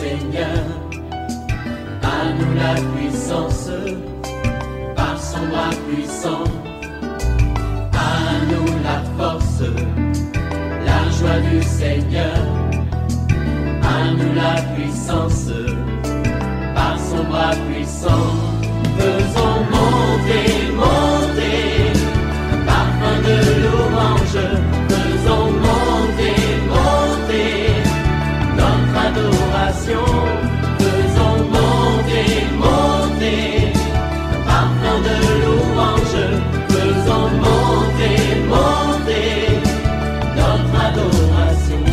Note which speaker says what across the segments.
Speaker 1: Seigneur. À nous la puissance, par son bras puissant. À nous la force, la joie du Seigneur. À nous la puissance, par son bras puissant. Faisons monter, monter, parfum de louange. Faisons monter, monter, notre adoration. Faisons monter, monter, parfum de louange. Faisons monter, monter, notre adoration.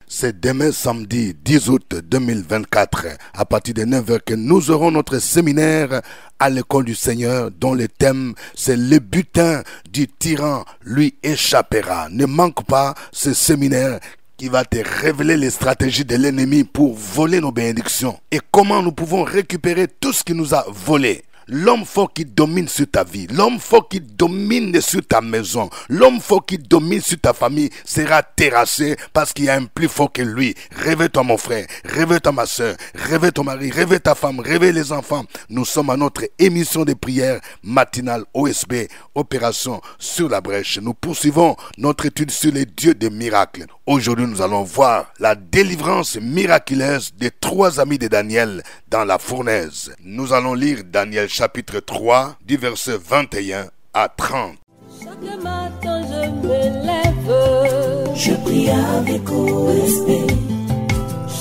Speaker 2: C'est demain samedi 10 août 2024 à partir de 9h que nous aurons notre séminaire à l'école du Seigneur dont le thème c'est le butin du tyran lui échappera. Ne manque pas ce séminaire qui va te révéler les stratégies de l'ennemi pour voler nos bénédictions et comment nous pouvons récupérer tout ce qui nous a volé. L'homme fort qui domine sur ta vie, l'homme fort qui domine sur ta maison, l'homme fort qui domine sur ta famille sera terrassé parce qu'il y a un plus fort que lui. Réveille-toi mon frère, réveille-toi ma soeur, réveille ton mari, réveille ta femme, réveille les enfants. Nous sommes à notre émission de prière matinale OSB, Opération sur la brèche. Nous poursuivons notre étude sur les dieux des miracles. Aujourd'hui, nous allons voir la délivrance miraculeuse des 3 amis de Daniel dans la fournaise. Nous allons lire Daniel chapitre 3, du verset 21 à 30.
Speaker 3: Chaque matin je me lève,
Speaker 4: je prie avec OSB.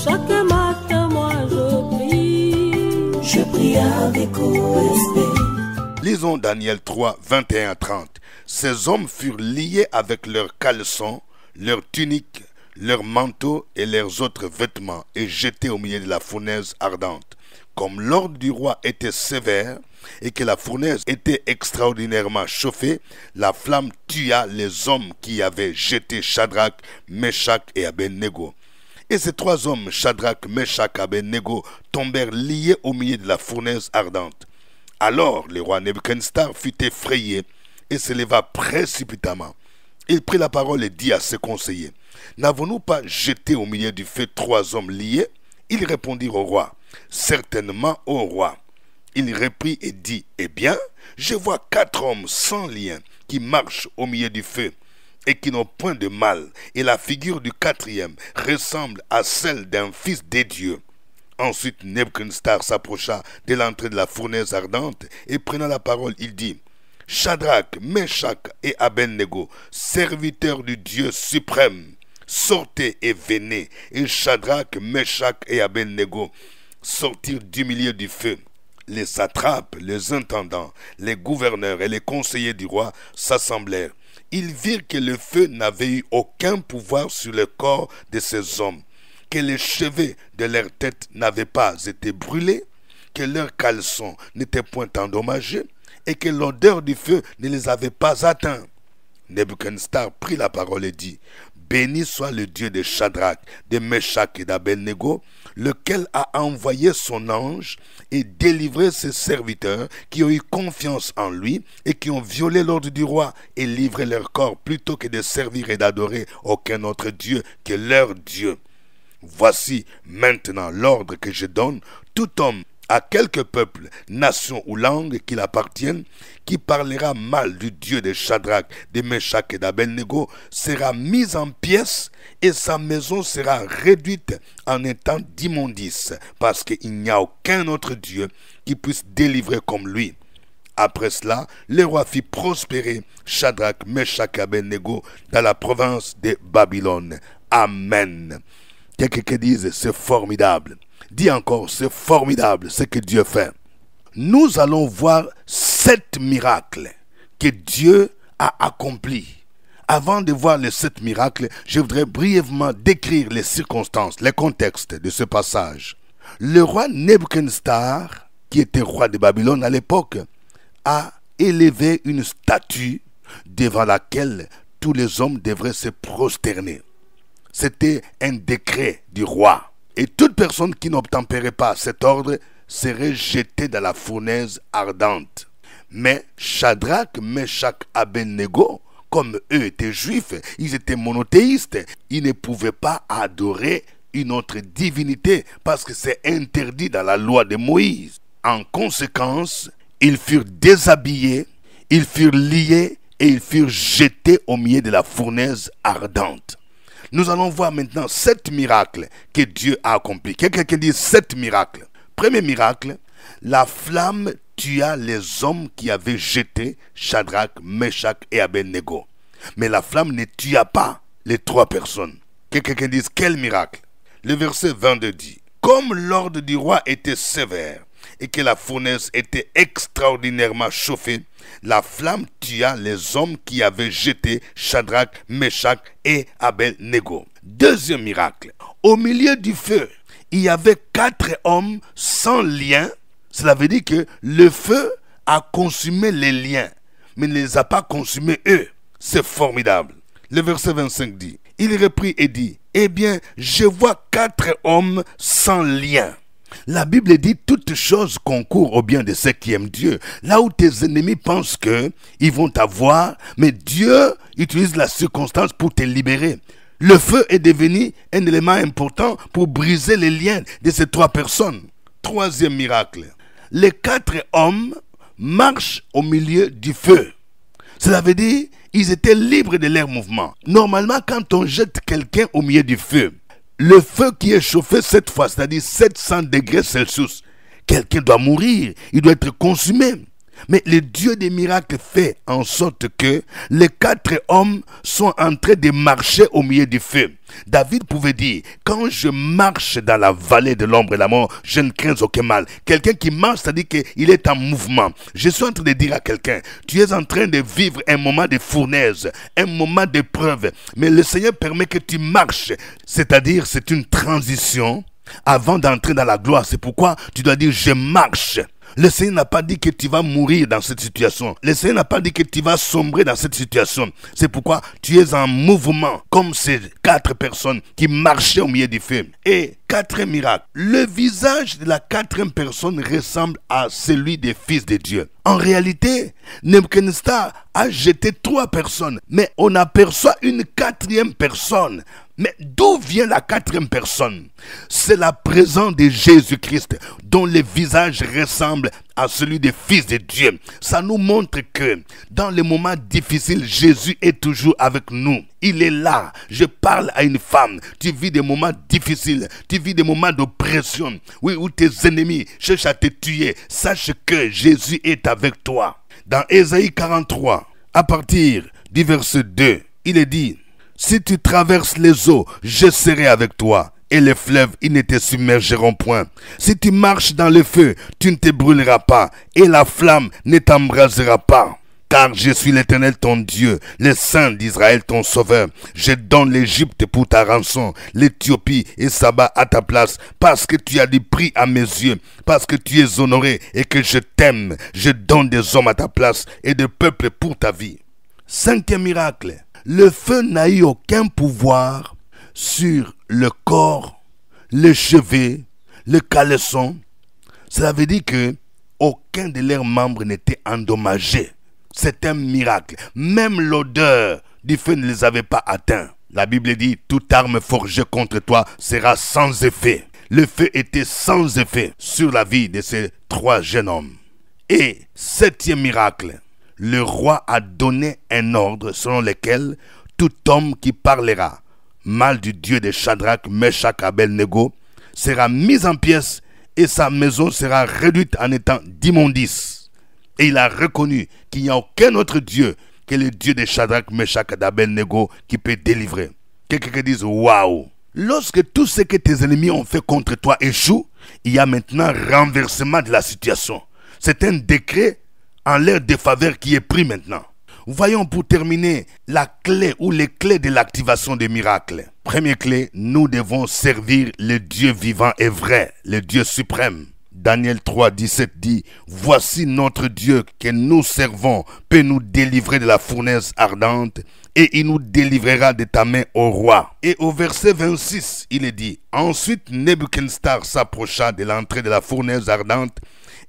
Speaker 3: Chaque matin moi
Speaker 4: je prie avec OSB.
Speaker 2: Lisons Daniel 3, 21 à 30. Ces hommes furent liés avec leurs caleçons, leurs tuniques, leurs manteaux et leurs autres vêtements et jetés au milieu de la fournaise ardente. Comme l'ordre du roi était sévère et que la fournaise était extraordinairement chauffée, la flamme tua les hommes qui avaient jeté Shadrach, Meshach et Abednego. Et ces 3 hommes, Shadrach, Meshach et Abednego, tombèrent liés au milieu de la fournaise ardente. Alors le roi Nebuchadnezzar fut effrayé et se leva précipitamment. Il prit la parole et dit à ses conseillers, « N'avons-nous pas jeté au milieu du feu 3 hommes liés ?» Ils répondirent au roi, « Certainement, ô roi. » Il reprit et dit, « Eh bien, je vois 4 hommes sans lien qui marchent au milieu du feu et qui n'ont point de mal, et la figure du 4e ressemble à celle d'un fils des dieux. » Ensuite, Nebuchadnezzar s'approcha de l'entrée de la fournaise ardente et prenant la parole, il dit, « Shadrach, Meshach et Abednego, serviteurs du Dieu suprême, sortez et venez. » Et Shadrach, Meshach et Abednego sortirent du milieu du feu. Les satrapes, les intendants, les gouverneurs et les conseillers du roi s'assemblèrent. Ils virent que le feu n'avait eu aucun pouvoir sur le corps de ces hommes, que les cheveux de leur tête n'avaient pas été brûlés, que leurs caleçons n'étaient point endommagés, et que l'odeur du feu ne les avait pas atteints. Nebuchadnezzar prit la parole et dit, « Béni soit le Dieu de Shadrach, de Meshach et d'Abednego, lequel a envoyé son ange et délivré ses serviteurs qui ont eu confiance en lui et qui ont violé l'ordre du roi et livré leur corps plutôt que de servir et d'adorer aucun autre Dieu que leur Dieu. Voici maintenant l'ordre que je donne, tout homme à quelque peuple, nation ou langue qu'il appartienne, qui parlera mal du Dieu de Shadrach, de Meshach et d'Abednego, sera mis en pièces et sa maison sera réduite en état d'immondice, parce qu'il n'y a aucun autre Dieu qui puisse délivrer comme lui. » Après cela, le roi fit prospérer Shadrach, Meshach et Abednego dans la province de Babylone. Amen. Quelqu'un qui dise, c'est formidable. Dis encore, c'est formidable ce que Dieu fait. Nous allons voir 7 miracles que Dieu a accomplis. Avant de voir les 7 miracles, je voudrais brièvement décrire les circonstances, les contextes de ce passage. Le roi Nebuchadnezzar, qui était roi de Babylone à l'époque, a élevé une statue devant laquelle tous les hommes devraient se prosterner. C'était un décret du roi. Et toute personne qui n'obtempérait pas cet ordre serait jetée dans la fournaise ardente. Mais Shadrach, Meshach, Abednego, comme eux étaient juifs, ils étaient monothéistes. Ils ne pouvaient pas adorer une autre divinité parce que c'est interdit dans la loi de Moïse. En conséquence, ils furent déshabillés, ils furent liés et ils furent jetés au milieu de la fournaise ardente. Nous allons voir maintenant 7 miracles que Dieu a accomplis. Quelqu'un qui dit 7 miracles. Premier miracle, la flamme tua les hommes qui avaient jeté Shadrach, Meshach et Abednego. Mais la flamme ne tua pas les 3 personnes. Quelqu'un qui dit quel miracle? Le verset 22 dit, comme l'ordre du roi était sévère et que la fournaise était extraordinairement chauffée, la flamme tua les hommes qui avaient jeté Shadrach, Meshach et Abednego. Deuxième miracle, au milieu du feu, il y avait 4 hommes sans lien. Cela veut dire que le feu a consumé les liens, mais ne les a pas consumés eux. C'est formidable. Le verset 25 dit, il reprit et dit, eh bien, je vois 4 hommes sans lien. La Bible dit toutes choses concourent au bien de ceux qui aiment Dieu. Là où tes ennemis pensent qu'ils vont t'avoir, mais Dieu utilise la circonstance pour te libérer. Le feu est devenu un élément important pour briser les liens de ces 3 personnes. Troisième miracle. Les 4 hommes marchent au milieu du feu. Cela veut dire qu'ils étaient libres de leur mouvement. Normalement, quand on jette quelqu'un au milieu du feu, le feu qui est chauffé cette fois, c'est-à-dire 700 degrés Celsius, quelqu'un doit mourir, il doit être consumé. Mais le Dieu des miracles fait en sorte que les 4 hommes sont en train de marcher au milieu du feu. David pouvait dire, quand je marche dans la vallée de l'ombre et de la mort, je ne crains aucun mal. Quelqu'un qui marche, c'est-à-dire qu'il est en mouvement. Je suis en train de dire à quelqu'un, tu es en train de vivre un moment de fournaise, un moment d'épreuve. Mais le Seigneur permet que tu marches. C'est-à-dire, c'est une transition avant d'entrer dans la gloire. C'est pourquoi tu dois dire, je marche. Le Seigneur n'a pas dit que tu vas mourir dans cette situation. Le Seigneur n'a pas dit que tu vas sombrer dans cette situation. C'est pourquoi tu es en mouvement, comme ces 4 personnes qui marchaient au milieu du feu. Et 4 miracles. Le visage de la 4e personne ressemble à celui des fils de Dieu. En réalité, Nebuchadnezzar a jeté 3 personnes, mais on aperçoit une 4e personne. Mais d'où vient la 4e personne? C'est la présence de Jésus-Christ, dont le visage ressemble à celui des fils de Dieu. Ça nous montre que dans les moments difficiles, Jésus est toujours avec nous. Il est là. Je parle à une femme. Tu vis des moments difficiles. Tu vis des moments d'oppression. Oui, où tes ennemis cherchent à te tuer. Sache que Jésus est avec toi. Dans Ésaïe 43, à partir du verset 2, il est dit, si tu traverses les eaux, je serai avec toi. Et les fleuves, ils ne te submergeront point. Si tu marches dans le feu, tu ne te brûleras pas. Et la flamme ne t'embrasera pas. Car je suis l'Éternel ton Dieu, le Saint d'Israël ton Sauveur. Je donne l'Égypte pour ta rançon, l'Éthiopie et Saba à ta place, parce que tu as du prix à mes yeux, parce que tu es honoré et que je t'aime. Je donne des hommes à ta place et des peuples pour ta vie. 5e miracle. Le feu n'a eu aucun pouvoir sur le corps, les cheveux, le caleçon. Cela veut dire que aucun de leurs membres n'était endommagé. C'est un miracle. Même l'odeur du feu ne les avait pas atteints. La Bible dit, toute arme forgée contre toi sera sans effet. Le feu était sans effet sur la vie de ces 3 jeunes hommes. Et 7e miracle. Le roi a donné un ordre selon lequel tout homme qui parlera mal du Dieu de Shadrach, Meshach, Abednego sera mis en pièces et sa maison sera réduite en étant d'immondice. Et il a reconnu qu'il n'y a aucun autre Dieu que le Dieu de Shadrach, Meshach et Abednego qui peut délivrer. Quelqu'un qui dise waouh. Lorsque tout ce que tes ennemis ont fait contre toi échoue, il y a maintenant renversement de la situation. C'est un décret en leur défaveur qui est pris maintenant. Voyons pour terminer la clé ou les clés de l'activation des miracles. Première clé, nous devons servir le Dieu vivant et vrai, le Dieu suprême. Daniel 3, 17 dit, « Voici notre Dieu que nous servons peut nous délivrer de la fournaise ardente et il nous délivrera de ta main au roi. » Et au verset 26, il est dit, « Ensuite Nebuchadnezzar s'approcha de l'entrée de la fournaise ardente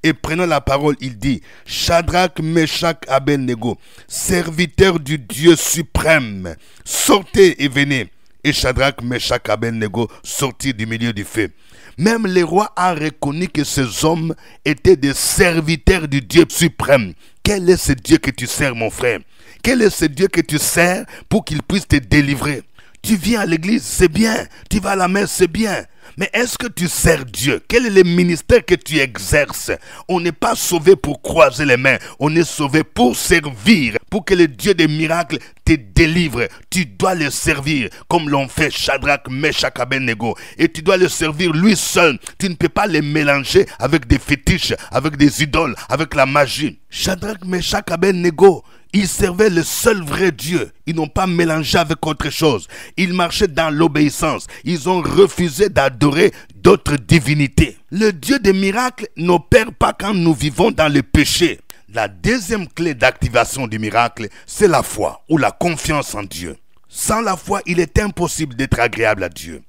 Speaker 2: et prenant la parole, il dit, « Shadrach, Meshach, Abednego, serviteurs du Dieu suprême, sortez et venez. » et Shadrach, Meshach, Abednego sortirent du milieu du feu. Même le roi a reconnu que ces hommes étaient des serviteurs du Dieu suprême. Quel est ce Dieu que tu sers, mon frère? Quel est ce Dieu que tu sers pour qu'il puisse te délivrer? Tu viens à l'église, c'est bien. Tu vas à la messe, c'est bien. Mais est-ce que tu sers Dieu? Quel est le ministère que tu exerces? On n'est pas sauvé pour croiser les mains. On est sauvé pour servir, pour que le Dieu des miracles te délivre. Tu dois le servir comme l'ont fait Shadrach, Meshach, Abednego. Et tu dois le servir lui seul. Tu ne peux pas les mélanger avec des fétiches, avec des idoles, avec la magie. Shadrach, Meshach, Abednego, ils servaient le seul vrai Dieu. Ils n'ont pas mélangé avec autre chose. Ils marchaient dans l'obéissance. Ils ont refusé d'adorer d'autres divinités. Le Dieu des miracles n'opère pas quand nous vivons dans le péché. La deuxième clé d'activation du miracle, c'est la foi ou la confiance en Dieu. Sans la foi, il est impossible d'être agréable à Dieu.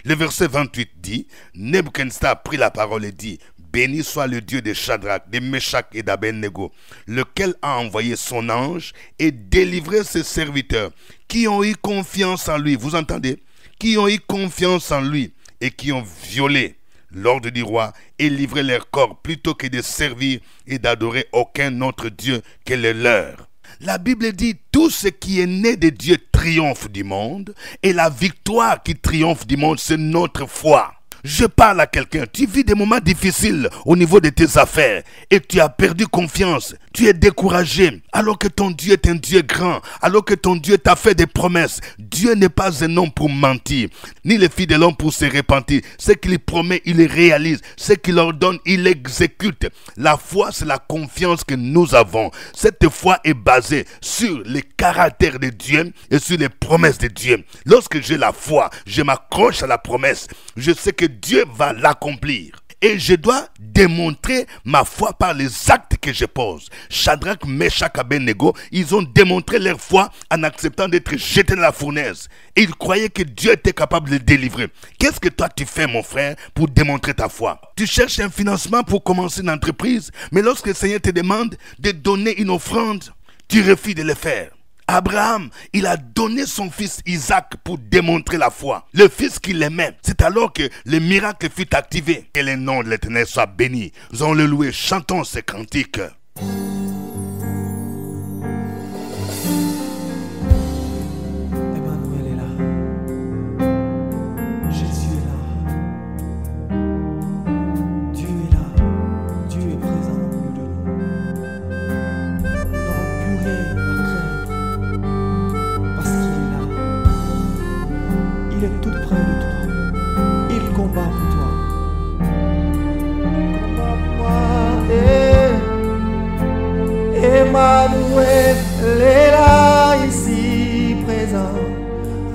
Speaker 2: Le verset 28 dit, Nebuchadnezzar prit la parole et dit, béni soit le Dieu de Shadrach, de Meshach et d'Abednego, lequel a envoyé son ange et délivré ses serviteurs qui ont eu confiance en lui. Vous entendez? Qui ont eu confiance en lui et qui ont violé l'ordre du roi et livré leur corps plutôt que de servir et d'adorer aucun autre Dieu que le leur. La Bible dit, tout ce qui est né de Dieu triomphe du monde et la victoire qui triomphe du monde, c'est notre foi. Je parle à quelqu'un, tu vis des moments difficiles au niveau de tes affaires et tu as perdu confiance, tu es découragé alors que ton Dieu est un Dieu grand, alors que ton Dieu t'a fait des promesses. Dieu n'est pas un homme pour mentir, ni le fils de l'homme pour se repentir. Ce qu'il promet, il réalise. Ce qu'il ordonne, il exécute. La foi, c'est la confiance que nous avons. Cette foi est basée sur le caractère de Dieu et sur les promesses de Dieu. Lorsque j'ai la foi, je m'accroche à la promesse. Je sais que Dieu va l'accomplir. Et je dois démontrer ma foi par les actes que je pose. Shadrach, Meshach, Abednego, ils ont démontré leur foi en acceptant d'être jetés dans la fournaise. Et ils croyaient que Dieu était capable de les délivrer. Qu'est-ce que toi tu fais, mon frère, pour démontrer ta foi? Tu cherches un financement pour commencer une entreprise, mais lorsque le Seigneur te demande de donner une offrande, tu refuses de le faire. Abraham, il a donné son fils Isaac pour démontrer la foi. Le fils qu'il aimait. C'est alors que le miracle fut activé. Que le nom de l'Éternel soit béni. Nous allons le louer. Chantons ces cantiques.
Speaker 5: Emmanuel est là. Jésus est là. Dieu est là. Dieu est présent au milieu de nous. Nous n'avons plus rien à craindre. Parce qu'il est là. Il est tout près de toi. Il combat pour toi. Il combat pour moi. Emmanuel est là, ici présent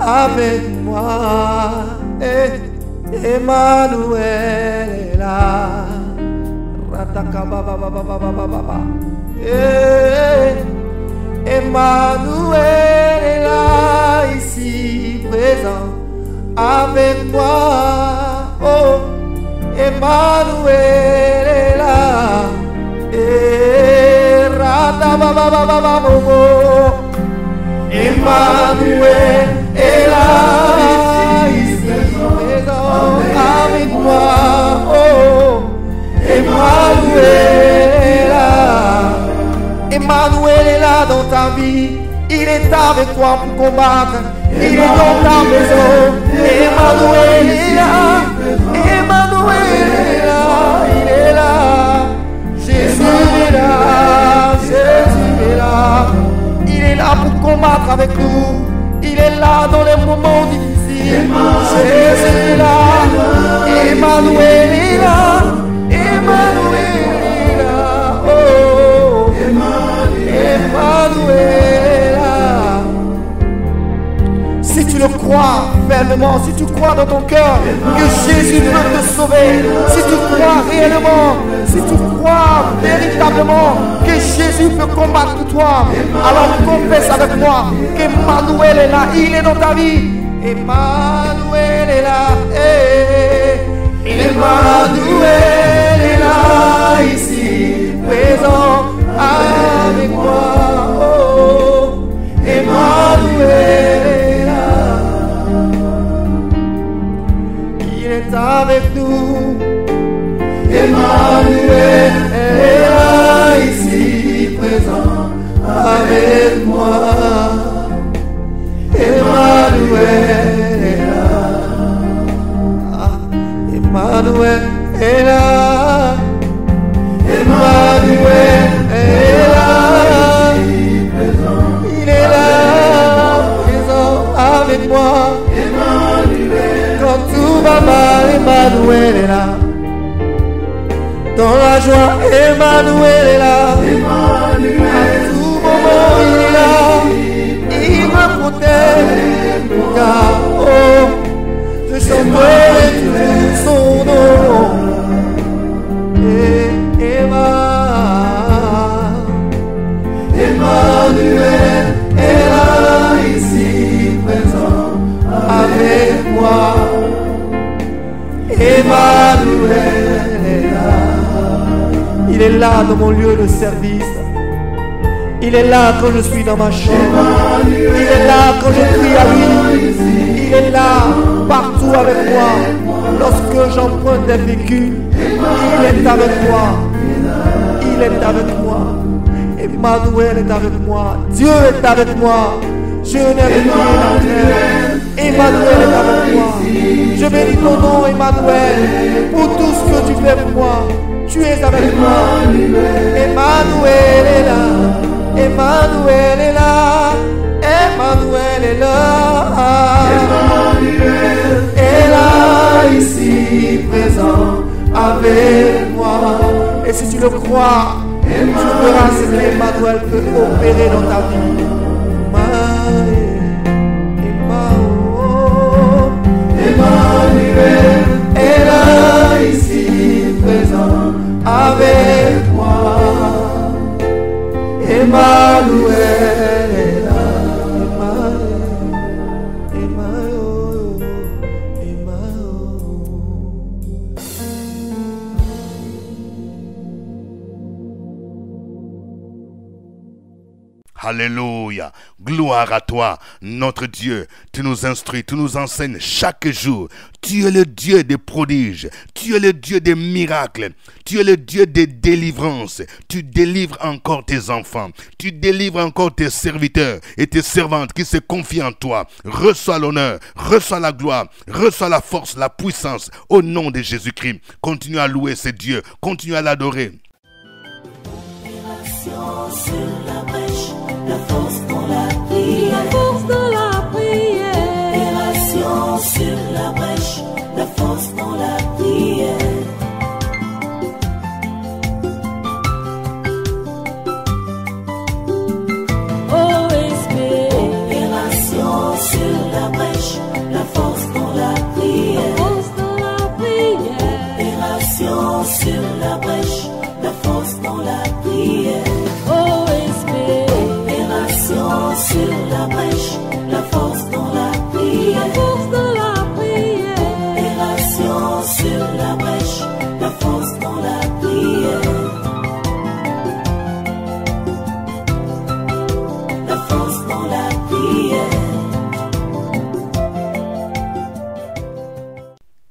Speaker 5: avec moi. Emmanuel est là. Emmanuel est là, ici présent avec moi. Oh, Emmanuel est là. Emmanuel est là, ici présent avec moi. Oh, Emmanuel est là. Emmanuel est là dans ta vie. Il est avec toi pour combattre. Il est dans ta maison. Emmanuel est là. Emmanuel est là. Il est là. Jésus est là. Jésus est là. Il est là pour combattre avec nous. Il est là dans les moments difficiles. Jésus est là. Emmanuel est là. Emmanuel est là. Oh, Emmanuel est là. Si tu le crois fermement, si tu crois dans ton cœur que Jésus peut te sauver, si tu crois réellement, si tu crois véritablement que Jésus peut combattre pour toi, alors confesse avec moi qu'Emmanuel est là, il est dans ta vie. Emmanuel est là. Emmanuel est là, ici présent avec moi. Oh, Emmanuel est là. avec nous. Emmanuel est là, ici présent avec moi. Emmanuel est là. Emmanuel est là. Emmanuel est là. Il est là, présent avec moi. Quand tout va mal, Emmanuel est là. Dans la joie, Emmanuel est là. À tout moment, il est là. Il me protège. Car, oh, je chanterai tout son nom. Emmanuel est là, ici présent avec moi. Emmanuel est là. Il est là dans mon lieu de service. Il est là quand je suis dans ma chambre. Il est là quand je prie à lui. Il est là partout avec moi. Lorsque j'emprunte des véhicules, il est avec moi. Il est avec moi. Emmanuel est avec moi. Dieu est avec moi. Je n'ai rien. Emmanuel est avec moi. Je bénis ton nom, Emmanuel, pour tout ce que tu fais pour moi. Tu es avec moi. Emmanuel est là. Emmanuel est là. Emmanuel est là. Emmanuel est là, ici présent avec moi. Et si tu le crois, tu verras ce que Emmanuel peut opérer dans ta vie. Emmanuel est là, ici présent avec moi. Emmanuel est là.
Speaker 2: Alléluia. Gloire à toi, notre Dieu. Tu nous instruis, tu nous enseignes chaque jour. Tu es le Dieu des prodiges. Tu es le Dieu des miracles. Tu es le Dieu des délivrances. Tu délivres encore tes enfants. Tu délivres encore tes serviteurs et tes servantes qui se confient en toi. Reçois l'honneur, reçois la gloire, reçois la force, la puissance au nom de Jésus-Christ. Continue à louer ce Dieu. Continue à l'adorer.
Speaker 4: Sur la brèche, la force dans la prière.
Speaker 3: La force dans la prière.
Speaker 4: Opération sur la brèche, la force dans la prière.
Speaker 3: OSB.
Speaker 4: Opération sur la brèche, la force dans la prière.
Speaker 3: La force dans la prière.
Speaker 4: Opération sur la brèche, la force dans la prière.
Speaker 3: OSB.
Speaker 4: Opération sur la brèche, la force dans la prière.
Speaker 3: La force dans la prière.
Speaker 4: Opération sur la brèche, la force dans la prière. La force dans la prière.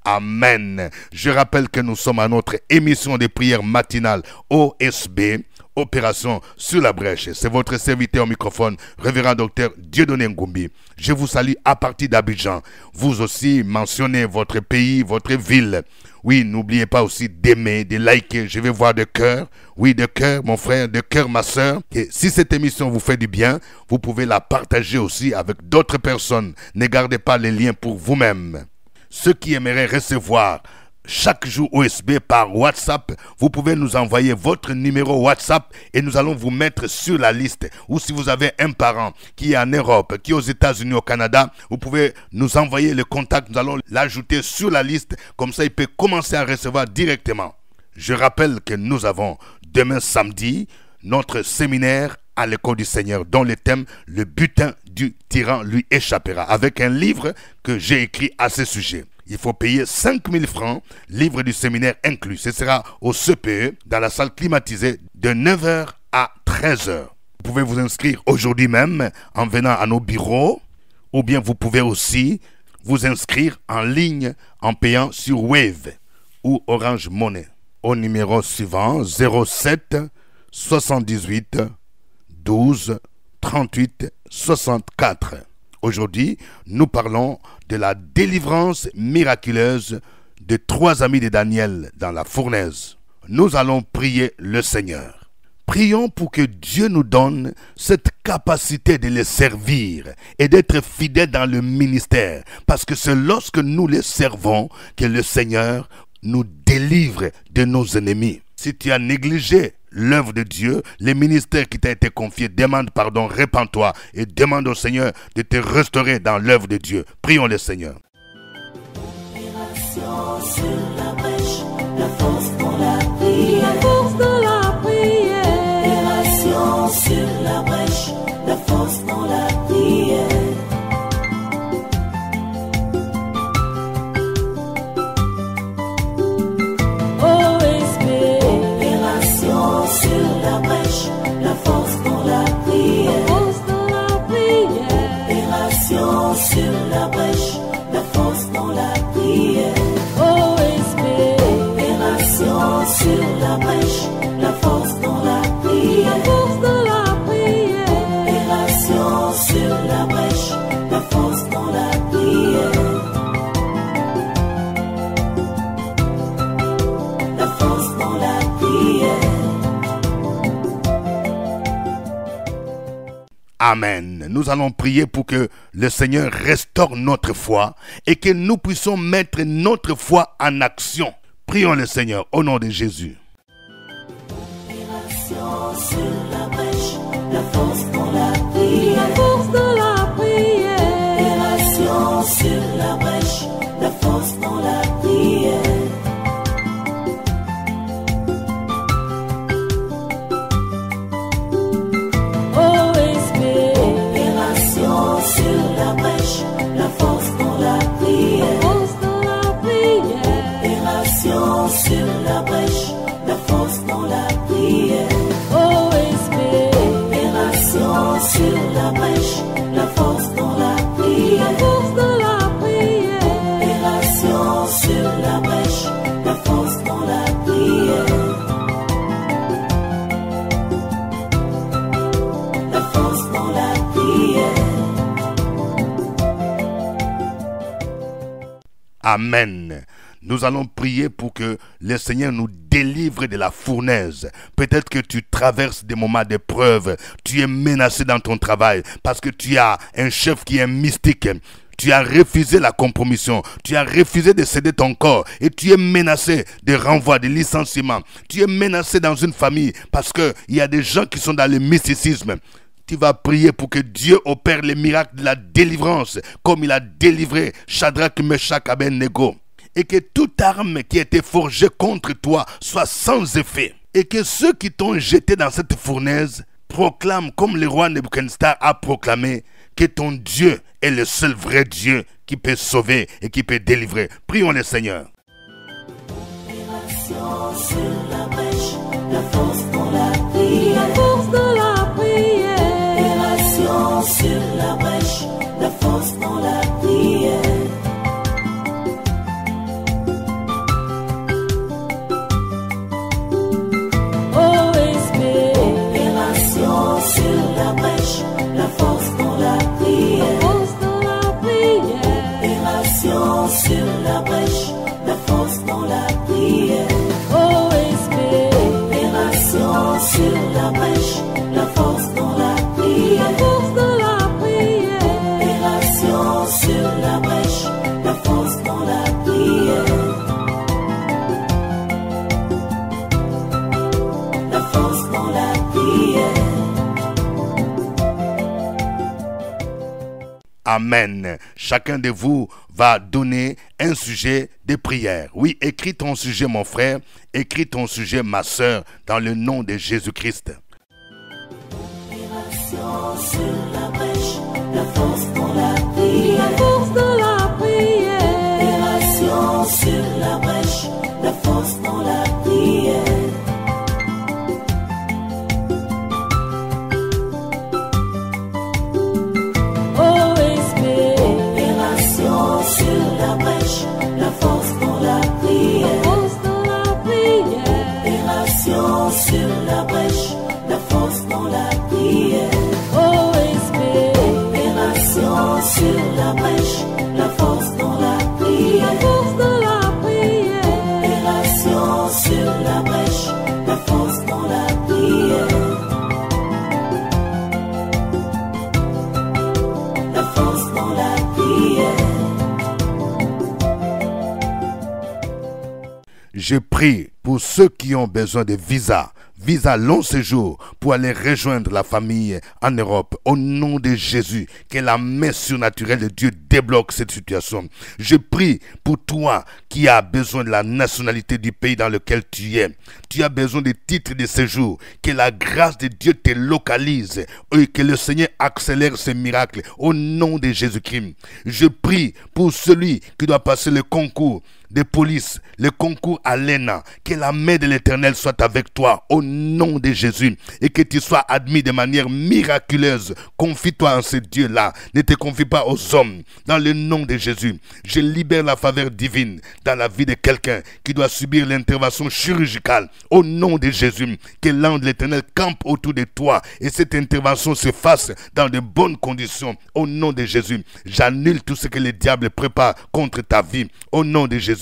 Speaker 2: Amen. Je rappelle que nous sommes à notre émission de prière matinale OSB, Opération sur la brèche. C'est votre serviteur au microphone, révérend docteur Dieudonné Ngumbi. Je vous salue à partir d'Abidjan. Vous aussi mentionnez votre pays, votre ville. Oui, n'oubliez pas aussi d'aimer, de liker. Je vais voir de cœur. Oui, de cœur, mon frère, de cœur, ma soeur. Et si cette émission vous fait du bien, vous pouvez la partager aussi avec d'autres personnes. Ne gardez pas les liens pour vous-même. Ceux qui aimeraient recevoir chaque jour OSB par WhatsApp, vous pouvez nous envoyer votre numéro WhatsApp et nous allons vous mettre sur la liste. Ou si vous avez un parent qui est en Europe, qui est aux États-Unis, au Canada, vous pouvez nous envoyer le contact. Nous allons l'ajouter sur la liste. Comme ça, il peut commencer à recevoir directement. Je rappelle que nous avons demain samedi notre séminaire à l'école du Seigneur dont le thème « Le butin du tyran lui échappera » avec un livre que j'ai écrit à ce sujet. Il faut payer 5 000 francs, livre du séminaire inclus. Ce sera au CPE, dans la salle climatisée, de 9h à 13h. Vous pouvez vous inscrire aujourd'hui même en venant à nos bureaux, ou bien vous pouvez aussi vous inscrire en ligne en payant sur Wave ou Orange Money au numéro suivant 07 78 12 38 64. Aujourd'hui, nous parlons de la délivrance miraculeuse de 3 amis de Daniel dans la fournaise. Nous allons prier le Seigneur. Prions pour que Dieu nous donne cette capacité de les servir et d'être fidèles dans le ministère. Parce que c'est lorsque nous les servons que le Seigneur nous délivre de nos ennemis. Si tu as négligé l'œuvre de Dieu, le ministère qui t'a été confié, demande pardon, répands-toi et demande au Seigneur de te restaurer dans l'œuvre de Dieu. Prions le Seigneur.
Speaker 4: Sur la brèche, la force dans la prière.
Speaker 3: La force dans la prière.
Speaker 4: Opération sur la brèche, la force dans la prière.
Speaker 3: OSP.
Speaker 4: Opération sur la brèche, la force dans la prière.
Speaker 3: La force dans la prière.
Speaker 4: Opération sur la brèche, la force dans la prière.
Speaker 3: OSP.
Speaker 4: Opération sur la brèche, la force dans la prière.
Speaker 3: La force dans la prière.
Speaker 4: Opération sur la brèche, la force dans la prière. La force dans la prière.
Speaker 2: Amen. Nous allons prier pour que le Seigneur restaure notre foi et que nous puissions mettre notre foi en action. Prions le Seigneur au nom de Jésus.
Speaker 4: Opération sur la brèche, la force dans la prière.
Speaker 3: La force dans la prière.
Speaker 4: Opération sur la brèche, la force dans la prière.
Speaker 3: OSP.
Speaker 4: Opération sur la brèche, la force dans la prière.
Speaker 3: La force dans la prière.
Speaker 4: Opération sur la brèche, la force dans la prière.
Speaker 3: OSP.
Speaker 4: Opération sur la brèche, la force dans la prière.
Speaker 3: La force dans la prière.
Speaker 4: Opération sur la brèche, la force dans la prière. La force dans la prière.
Speaker 2: Amen. Nous allons prier pour que le Seigneur nous délivre de la fournaise. Peut-être que tu traverses des moments d'épreuve. Tu es menacé dans ton travail parce que tu as un chef qui est mystique. Tu as refusé la compromission. Tu as refusé de céder ton corps. Et tu es menacé de renvoi, de licenciement. Tu es menacé dans une famille parce qu'il y a des gens qui sont dans le mysticisme. Tu vas prier pour que Dieu opère les miracles de la délivrance comme il a délivré Shadrach, Meshach, Abednego. Et que toute arme qui a été forgée contre toi soit sans effet. Et que ceux qui t'ont jeté dans cette fournaise proclament comme le roi Nebuchadnezzar a proclamé que ton Dieu est le seul vrai Dieu qui peut sauver et qui peut délivrer. Prions le Seigneur.
Speaker 4: Opération sur la brèche, la force dans la prière.
Speaker 3: La force dans la prière.
Speaker 4: Opération sur la brèche, la force dans la prière.
Speaker 3: OSP.
Speaker 4: Opération sur la brèche, la force dans la prière.
Speaker 3: La force dans la prière.
Speaker 4: Opération sur la brèche, la force dans la prière.
Speaker 3: OSP.
Speaker 4: Opération sur la brèche, la force dans la prière.
Speaker 3: La force dans la prière.
Speaker 4: Opération sur la brèche, la force dans la prière. La force dans la prière.
Speaker 2: Amen. Chacun de vous va donner un sujet de prière. Oui, écris ton sujet, mon frère. Écris ton sujet, ma soeur, dans le nom de Jésus-Christ.
Speaker 4: Opération sur la brèche, la force dans la prière.
Speaker 3: La force dans la prière.
Speaker 4: Opération sur la brèche, la force dans la prière. OSP. Opération sur la brèche, la force dans la prière.
Speaker 3: Force de la prière.
Speaker 4: Opération sur la brèche, la force dans la prière. La force dans la prière.
Speaker 2: Je prie pour ceux qui ont besoin de visa long séjour pour aller rejoindre la famille en Europe. Au nom de Jésus, que la main surnaturelle de Dieu débloque cette situation. Je prie pour toi qui as besoin de la nationalité du pays dans lequel tu es. Tu as besoin de titres de séjour. Que la grâce de Dieu te localise et que le Seigneur accélère ces miracles au nom de Jésus-Christ. Je prie pour celui qui doit passer le concours de police, le concours à l'ENA, que la main de l'Éternel soit avec toi au nom de Jésus et que tu sois admis de manière miraculeuse. Confie-toi en ce Dieu-là, ne te confie pas aux hommes. Dans le nom de Jésus, je libère la faveur divine dans la vie de quelqu'un qui doit subir l'intervention chirurgicale au nom de Jésus. Que l'ange de l'Éternel campe autour de toi et cette intervention se fasse dans de bonnes conditions au nom de Jésus. J'annule tout ce que le diable prépare contre ta vie au nom de Jésus.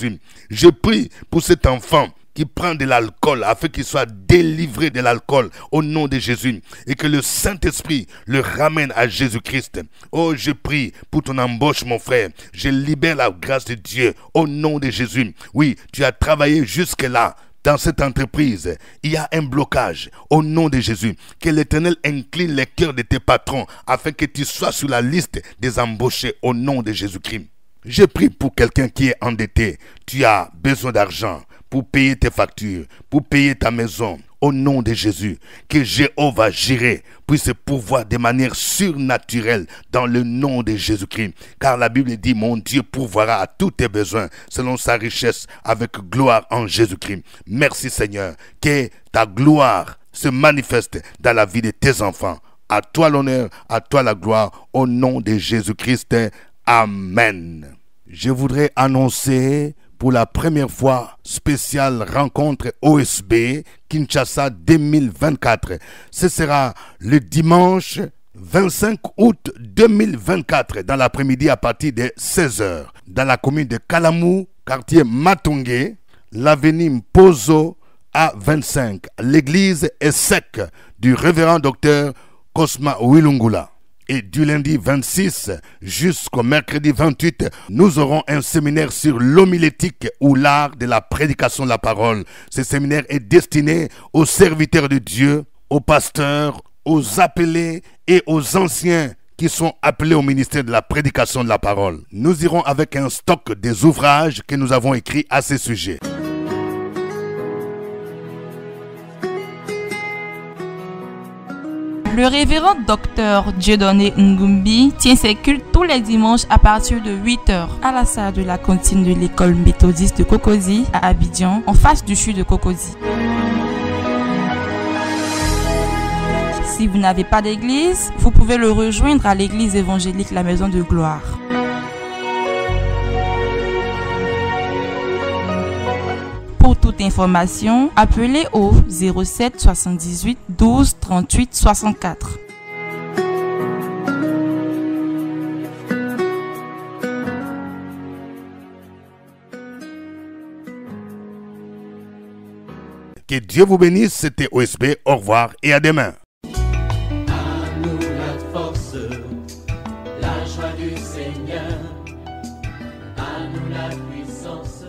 Speaker 2: Je prie pour cet enfant qui prend de l'alcool afin qu'il soit délivré de l'alcool au nom de Jésus et que le Saint-Esprit le ramène à Jésus-Christ. Oh, je prie pour ton embauche, mon frère. Je libère la grâce de Dieu au nom de Jésus. Oui, tu as travaillé jusque-là. Dans cette entreprise, il y a un blocage au nom de Jésus. Que l'Éternel incline les cœurs de tes patrons afin que tu sois sur la liste des embauchés au nom de Jésus-Christ. Je prie pour quelqu'un qui est endetté. Tu as besoin d'argent pour payer tes factures, pour payer ta maison. Au nom de Jésus, que Jéhovah Jireh puisse pourvoir de manière surnaturelle dans le nom de Jésus-Christ. Car la Bible dit, mon Dieu pourvoira à tous tes besoins selon sa richesse avec gloire en Jésus-Christ. Merci Seigneur, que ta gloire se manifeste dans la vie de tes enfants. À toi l'honneur, à toi la gloire, au nom de Jésus-Christ. Amen. Je voudrais annoncer pour la première fois spéciale rencontre OSB Kinshasa 2024. Ce sera le dimanche 25 août 2024 dans l'après-midi à partir de 16h dans la commune de Kalamou, quartier Matongé, l'avenue Mpozo A25. L'église est sec du révérend docteur Cosma Wilungula. Et du lundi 26 jusqu'au mercredi 28, nous aurons un séminaire sur l'homilétique ou l'art de la prédication de la parole. Ce séminaire est destiné aux serviteurs de Dieu, aux pasteurs, aux appelés et aux anciens qui sont appelés au ministère de la prédication de la parole. Nous irons avec un stock des ouvrages que nous avons écrits à ce sujet.
Speaker 6: Le révérend docteur Dieudonné Ngumbi tient ses cultes tous les dimanches à partir de 8h à la salle de la cantine de l'école méthodiste de Cocody à Abidjan, en face du CHU de Cocody. Si vous n'avez pas d'église, vous pouvez le rejoindre à l'église évangélique La Maison de Gloire. Pour toute information, appelez au 07 78 12 38 64.
Speaker 2: Que Dieu vous bénisse, c'était OSB, au revoir et à demain.
Speaker 1: À nous la force, la joie du Seigneur, à nous la puissance.